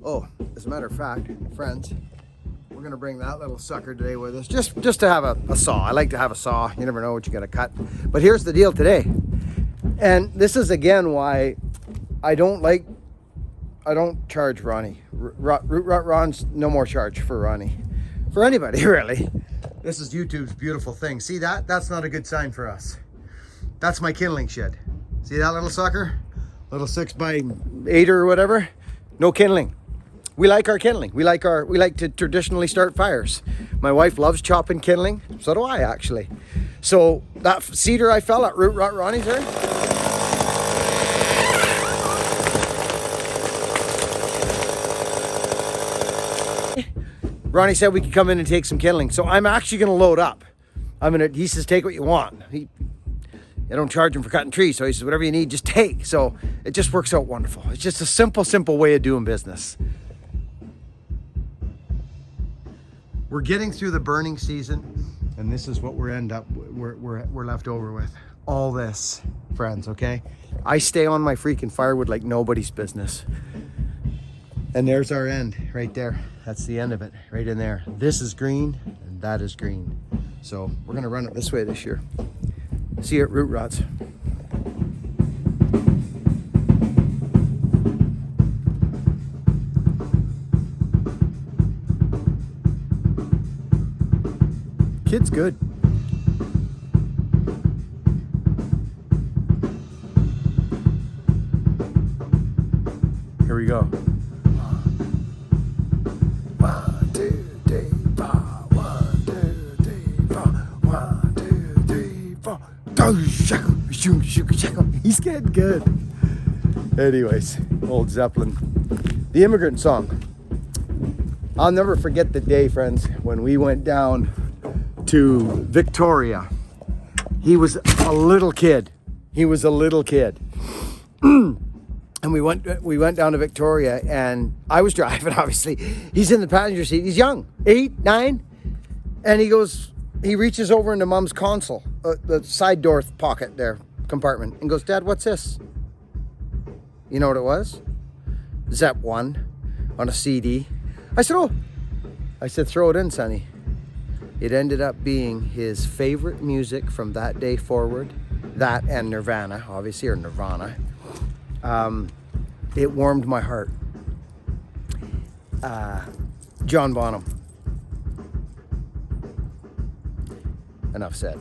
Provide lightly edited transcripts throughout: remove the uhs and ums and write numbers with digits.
Oh, as a matter of fact, friends, we're gonna bring that little sucker today with us, just to have a saw. I like to have a saw. You never know what you gotta cut. But here's the deal today, and this is again why I don't charge Ronnie. Ron's no more charge for Ronnie, for anybody really. This is YouTube's beautiful thing. See that? That's not a good sign for us. That's my kindling shed. See that little sucker? Little 6x8 or whatever. No kindling. We like our kindling. We like to traditionally start fires. My wife loves chopping kindling. So do I, actually. So that cedar I fell at Root Rot Ronnie's there. Ronnie said we could come in and take some kindling. So I'm actually going to load up. He says, take what you want. I don't charge him for cutting trees. So he says, whatever you need, just take. So it just works out wonderful. It's just a simple way of doing business. We're getting through the burning season, and this is what we're left over with. All this, friends, okay? I stay on my freaking firewood like nobody's business. And there's our end right there. That's the end of it, right in there. This is green, and that is green. So we're gonna run it this way this year. See you at Root Rots. Kid's good. Here we go. 1, 2, 3, 4. 1, 2, 3, 4. 1, 2, 3, 4. He's getting good. Anyways, old Zeppelin. The Immigrant Song. I'll never forget the day, friends, when we went down to Victoria. He was a little kid. And we went down to Victoria, and I was driving, obviously. He's in the passenger seat. He's young, 8, 9. And he reaches over into Mom's console, the side door pocket there, compartment, and goes, Dad, what's this? You know what it was? Zep 1 on a CD. I said, oh. I said, throw it in, Sonny. It ended up being his favorite music from that day forward. That and Nirvana, obviously, or Nirvana. It warmed my heart. John Bonham. Enough said.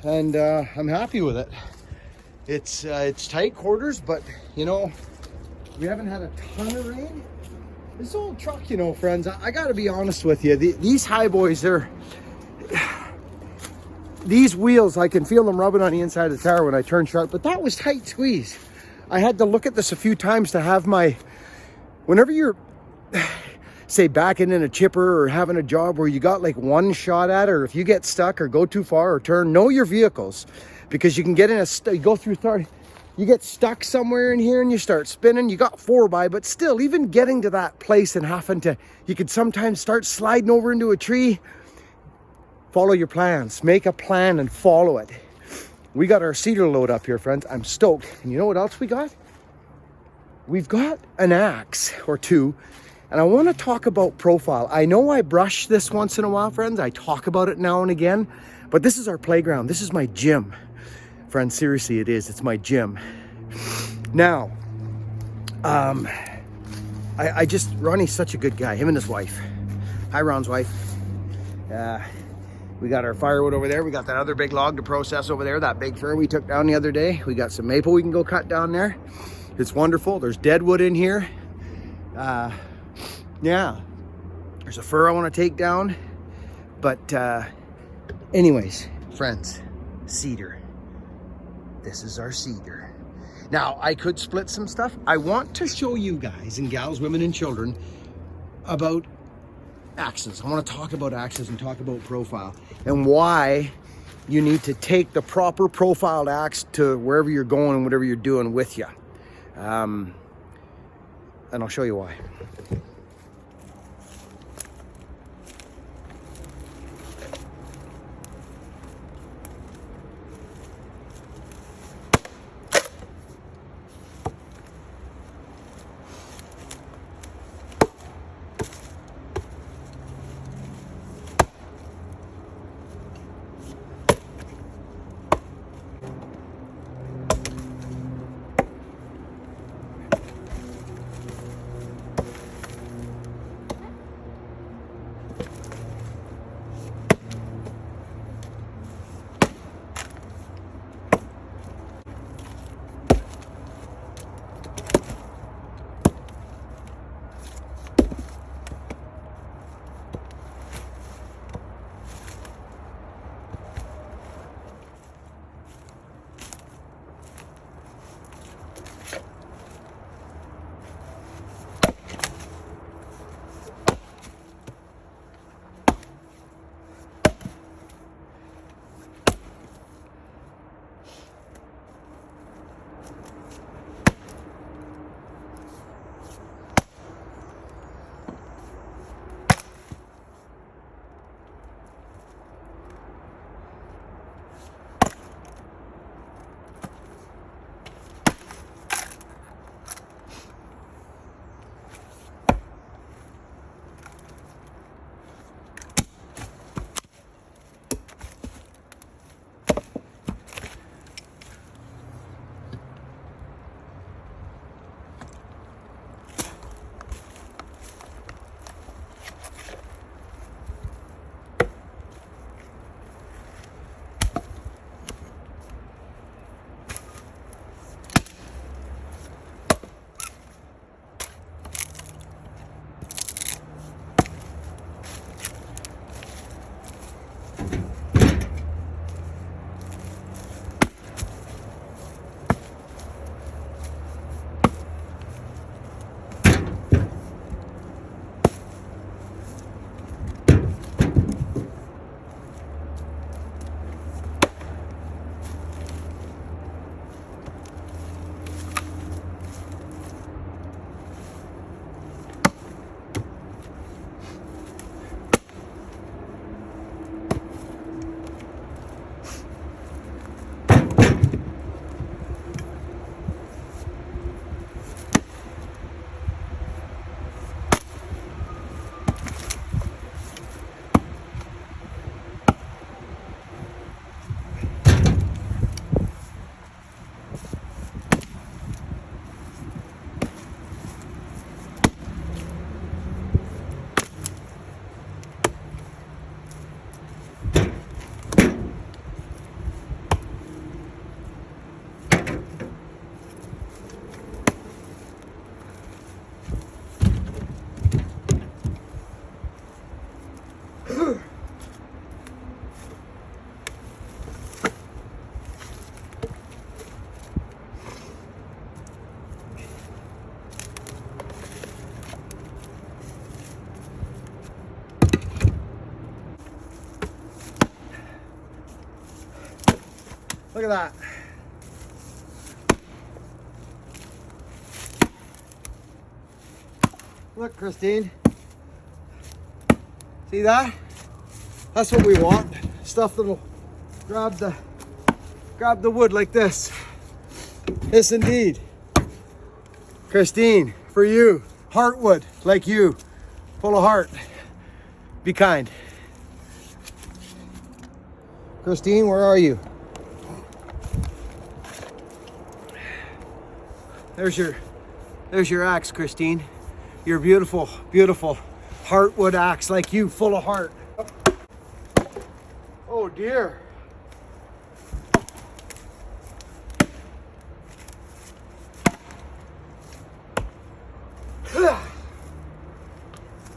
And I'm happy with it. It's tight quarters, but you know, we haven't had a ton of rain. This old truck, you know, friends, I gotta be honest with you. These high boys, these wheels, I can feel them rubbing on the inside of the tire when I turn sharp, but that was tight squeeze. I had to look at this a few times to have my, whenever you're, say, backing in a chipper or having a job where you got like one shot at it, or if you get stuck or go too far or turn, know your vehicles, because you can get in you go through, you get stuck somewhere in here and you start spinning. You got 4x, but still, even getting to that place and having to, you could sometimes start sliding over into a tree. Follow your plans. Make a plan and follow it. We got our cedar load up here, friends. I'm stoked. And you know what else we got? We've got an axe or two. And I want to talk about profile. I know I brush this once in a while, friends. I talk about it now and again. But this is our playground. This is my gym. Friends, seriously, it is. It's my gym. Now, Ronnie's such a good guy. Him and his wife. Hi, Ron's wife. We got our firewood over there. We got that other big log to process over there. That big fir we took down the other day. We got some maple we can go cut down there. It's wonderful. There's dead wood in here. Yeah. There's a fir I want to take down. But anyways, friends, cedar. This is our cedar. Now, I could split some stuff. I want to show you guys and gals, women and children, about axes. I want to talk about axes and talk about profile and why you need to take the proper profiled axe to wherever you're going and whatever you're doing with you. And I'll show you why. Look at that. Look, Christine. See that? That's what we want. Stuff that'll grab the wood like this. Yes, indeed. Christine, for you, heartwood, like you, full of heart. Be kind. Christine, where are you? There's your axe, Christine. Your beautiful, beautiful heartwood axe, like you, full of heart. Oh dear.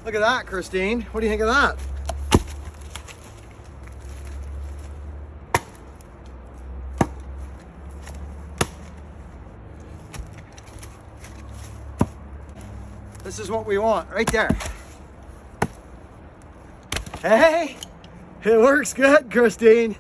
Look at that, Christine. What do you think of that? This is what we want, right there. Hey, it works good, Christine.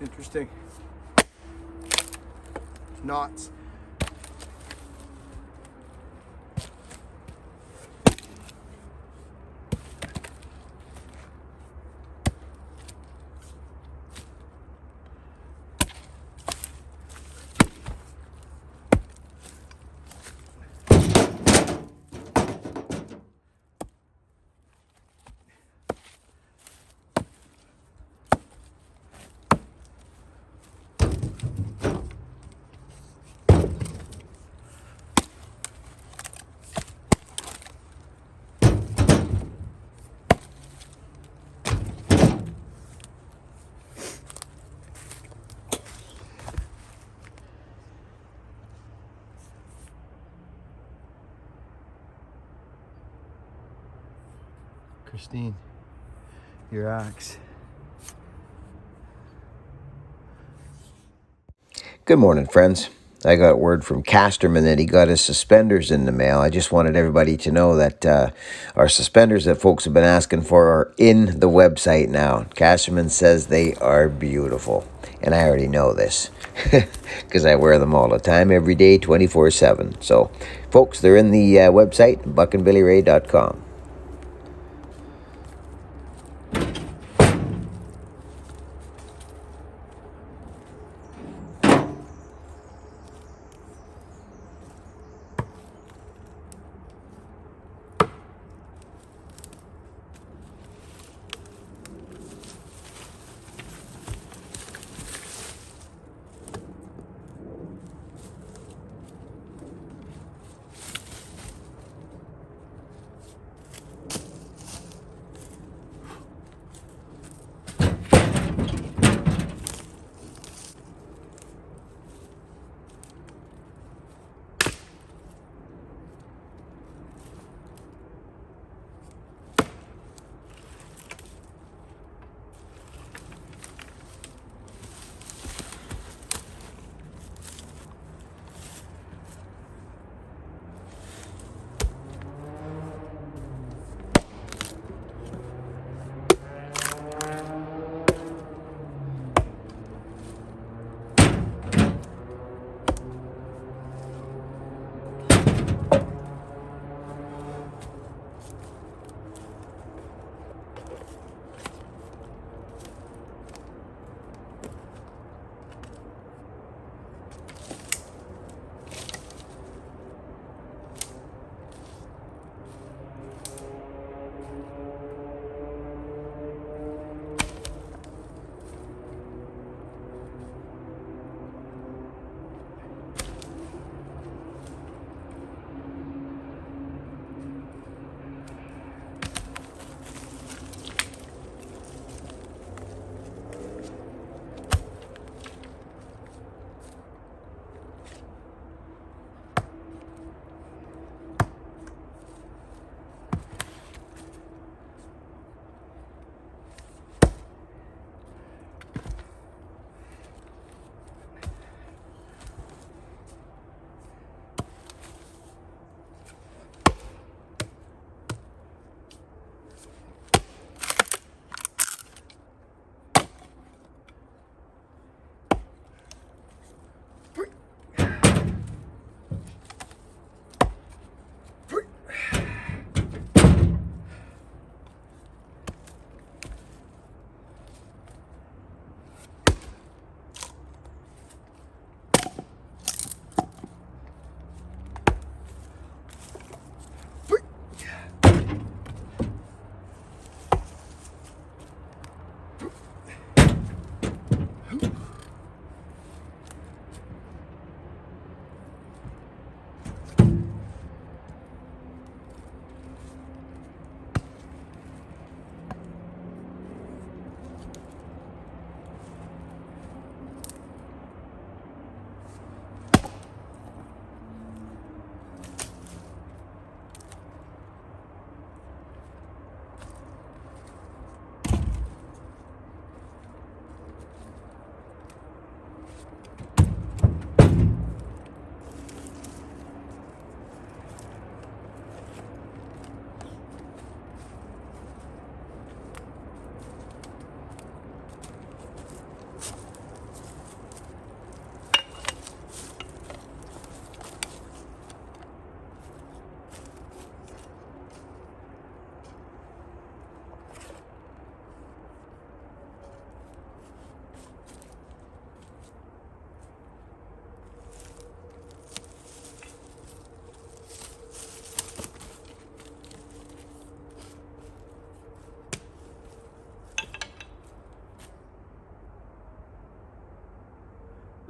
Interesting. Knots. Christine, your axe. Good morning, friends. I got word from Casterman that he got his suspenders in the mail. I just wanted everybody to know that our suspenders that folks have been asking for are in the website now. Casterman says they are beautiful. And I already know this because I wear them all the time, every day, 24/7. So, folks, they're in the website, buckandbillyray.com.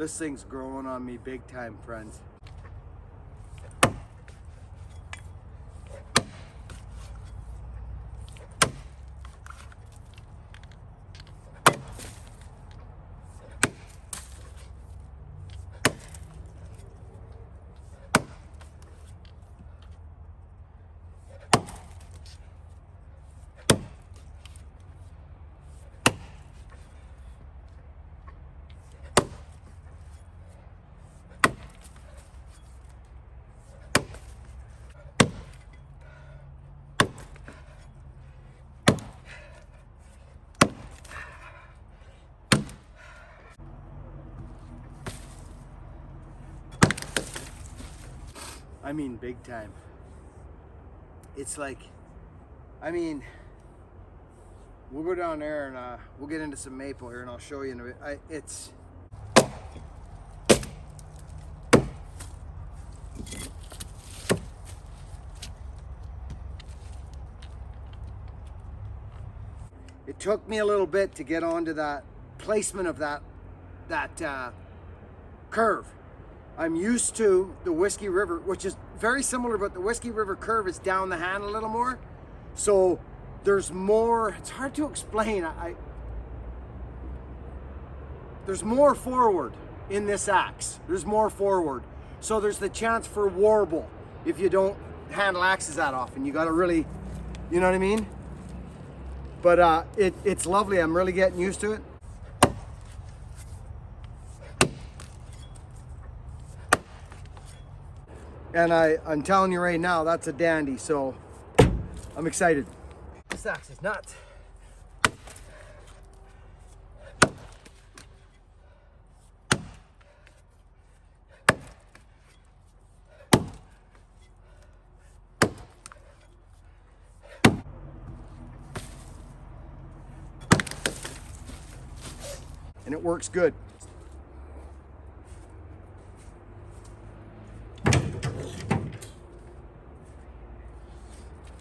This thing's growing on me big time, friends. I mean, big time. It's like, I mean, we'll go down there and we'll get into some maple here and I'll show you in a bit. It took me a little bit to get onto that placement of that curve. I'm used to the Whiskey River, which is very similar, but the Whiskey River curve is down the hand a little more. So there's more, it's hard to explain. There's more forward in this axe. There's more forward. So there's the chance for warble if you don't handle axes that often. You gotta really, you know what I mean? But it's lovely. I'm really getting used to it. And I'm telling you right now, that's a dandy, so I'm excited. This axe is nuts. And it works good.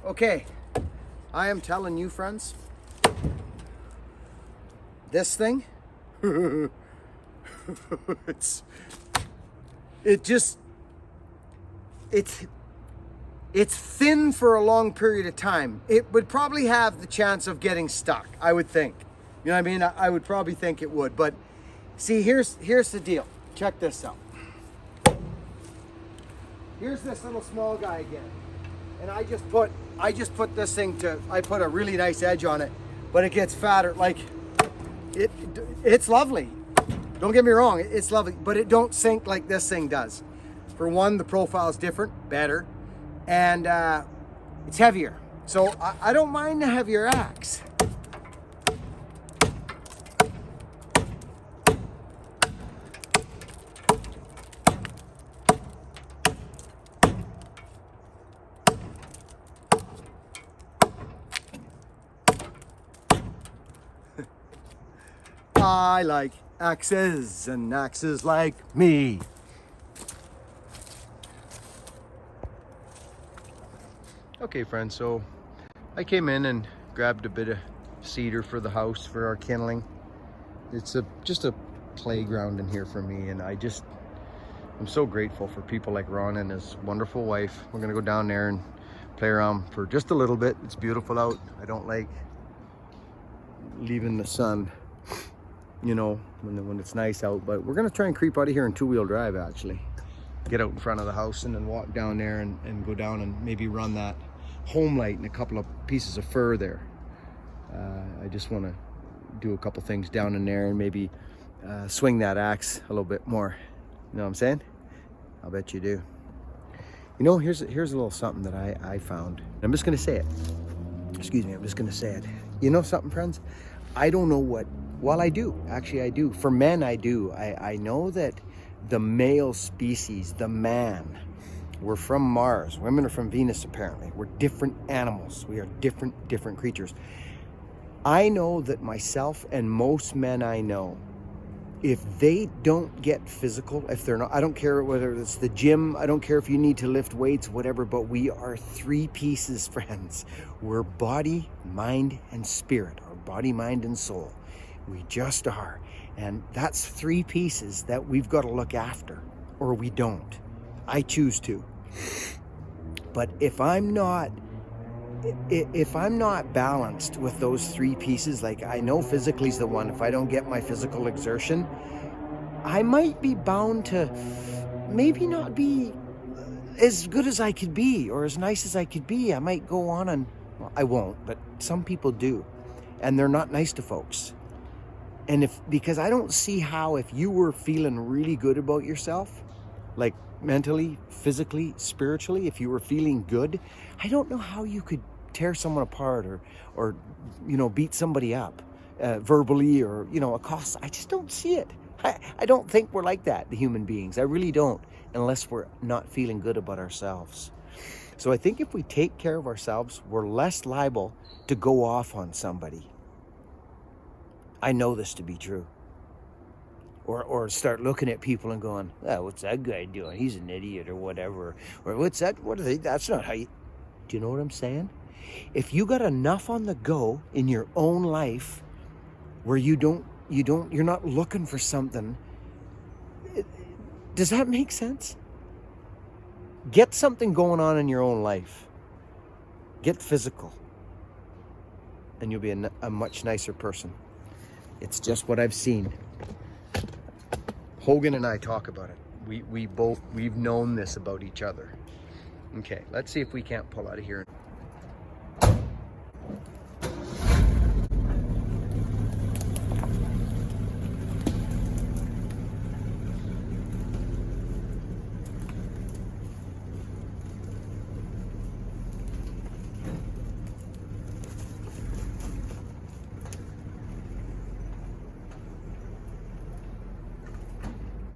Okay, I am telling you, friends, this thing, it's thin for a long period of time. It would probably have the chance of getting stuck, I would think. You know what I mean? I would probably think it would, but see, here's the deal. Check this out. Here's this little small guy again. And I just put this thing I put a really nice edge on it, but it gets fatter. Like, it's lovely. Don't get me wrong, it's lovely, but it don't sink like this thing does. For one, the profile is different, better, and it's heavier. So I don't mind the heavier axe. I like axes and axes like me. Okay, friends, so I came in and grabbed a bit of cedar for the house for our kindling. It's just a playground in here for me, and I'm so grateful for people like Ron and his wonderful wife. We're gonna go down there and play around for just a little bit. It's beautiful out. I don't like leaving the sun, you know, when it's nice out, but we're gonna try and creep out of here in two-wheel drive, actually. Get out in front of the house and then walk down there and go down and maybe run that home light and a couple of pieces of fur there. I just want to do a couple things down in there and maybe swing that axe a little bit more. You know what I'm saying? I'll bet you do. You know, here's a little something that I found. I'm just gonna say it. Excuse me, I'm just gonna say it. You know something, friends? I don't know what, well, I do. Actually, I do. For men, I do. I know that the male species, the man, we're from Mars. Women are from Venus, apparently. We're different animals. We are different creatures. I know that myself and most men I know, if they don't get physical, if they're not, I don't care whether it's the gym, I don't care if you need to lift weights, whatever, but we are three pieces, friends. We're body, mind, and spirit, or body, mind, and soul. We just are. And that's 3 pieces that we've got to look after, or we don't. I choose to. But if I'm not balanced with those 3 pieces, like I know physically is the one, if I don't get my physical exertion, I might be bound to maybe not be as good as I could be or as nice as I could be. I might go on and, well, I won't, but some people do. And they're not nice to folks. And because I don't see how, if you were feeling really good about yourself, like mentally, physically, spiritually, if you were feeling good, I don't know how you could tear someone apart or beat somebody up verbally, or accost. I just don't see it. I don't think we're like that, the human beings. I really don't, unless we're not feeling good about ourselves. So I think if we take care of ourselves, we're less liable to go off on somebody. I know this to be true. Or start looking at people and going, oh, what's that guy doing? He's an idiot or whatever. Or what's that? What are they? That's not how you... Do you know what I'm saying? If you got enough on the go in your own life where you're not looking for something, does that make sense? Get something going on in your own life. Get physical. And you'll be a much nicer person. It's just what I've seen. Hogan and I talk about it. We've known this about each other. Okay, let's see if we can't pull out of here.